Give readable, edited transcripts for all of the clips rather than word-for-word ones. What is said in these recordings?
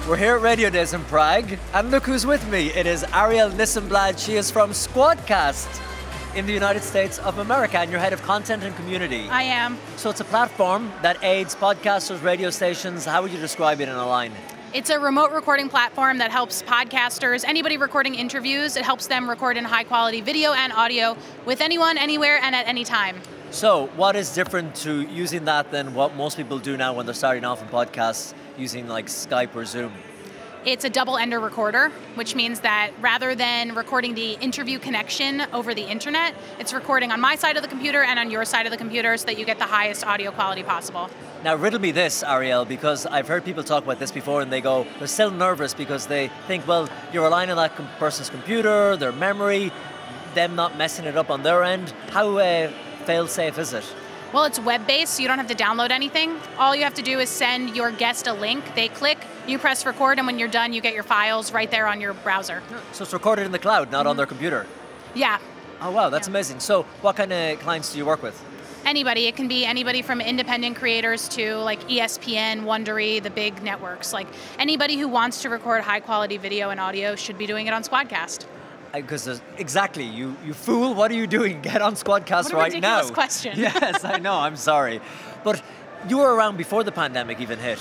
We're here at Radiodays in Prague, and look who's with me. It is Arielle Nissenblatt. She is from Squadcast in the United States of America, and you're head of content and community. I am. So it's a platform that aids podcasters, radio stations. How would you describe it in a line? It's a remote recording platform that helps podcasters, anybody recording interviews, it helps them record in high quality video and audio with anyone, anywhere, and at any time. So what is different to using that than what most people do now when they're starting off in podcasts using like Skype or Zoom? It's a double-ender recorder, which means that rather than recording the interview connection over the internet, it's recording on my side of the computer and on your side of the computer so that you get the highest audio quality possible. Now riddle me this, Arielle, because I've heard people talk about this before and they go, they're still nervous because they think, well, you're relying on that person's computer, their memory, them not messing it up on their end. How fail-safe is it? Well, it's web-based, so you don't have to download anything. All you have to do is send your guest a link. They click, you press record, and when you're done, you get your files right there on your browser. So it's recorded in the cloud, not on their computer? Yeah. Oh, wow, that's amazing. So what kind of clients do you work with? Anybody. It can be anybody from independent creators to like ESPN, Wondery, the big networks. Like anybody who wants to record high-quality video and audio should be doing it on Squadcast. Because exactly, you fool, what are you doing? Get on Squadcast right now. What a ridiculous question. Yes, I know, I'm sorry. But you were around before the pandemic even hit.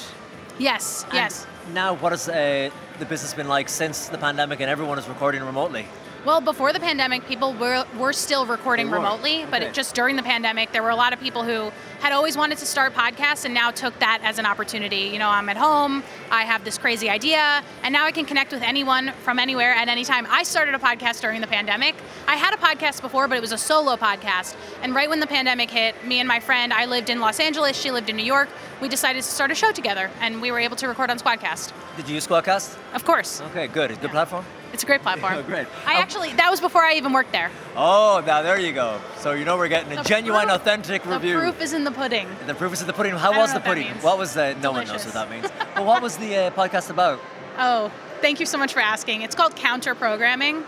Yes, and yes. Now, what has the business been like since the pandemic and everyone is recording remotely? Well, before the pandemic, people were still recording remotely, but just during the pandemic, there were a lot of people who had always wanted to start podcasts and now took that as an opportunity. You know, I'm at home, I have this crazy idea, and now I can connect with anyone from anywhere at any time. I started a podcast during the pandemic. I had a podcast before, but it was a solo podcast. And right when the pandemic hit, me and my friend, I lived in Los Angeles, she lived in New York, we decided to start a show together, and we were able to record on Squadcast. Did you use Squadcast? Of course. Okay, good. Good platform? It's a great platform. Oh, great. That was before I even worked there. Oh, now there you go. So you know we're getting a genuine, authentic review. The proof is in the pudding. The proof is in the pudding. How was the pudding? What was the? No one knows what that means. But what was the podcast about? Oh, thank you so much for asking. It's called Counter Programming.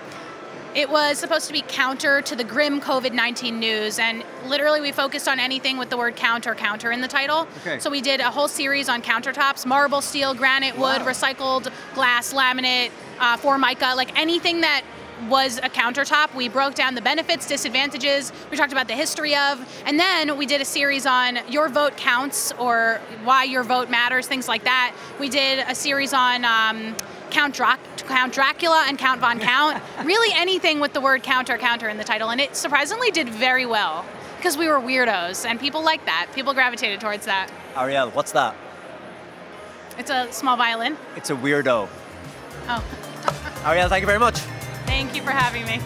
It was supposed to be counter to the grim COVID-19 news, and literally we focused on anything with the word counter in the title. Okay. So we did a whole series on countertops, marble, steel, granite, wood, recycled glass, laminate, Formica, like anything that was a countertop. We broke down the benefits, disadvantages, we talked about the history of, and then we did a series on your vote counts or why your vote matters, things like that. We did a series on Count Dracula and Count Von Count. Really anything with the word counter in the title, and it surprisingly did very well because we were weirdos and people liked that. People gravitated towards that. Arielle, what's that? It's a small violin. It's a weirdo. Oh. Arielle, thank you very much. Thank you for having me.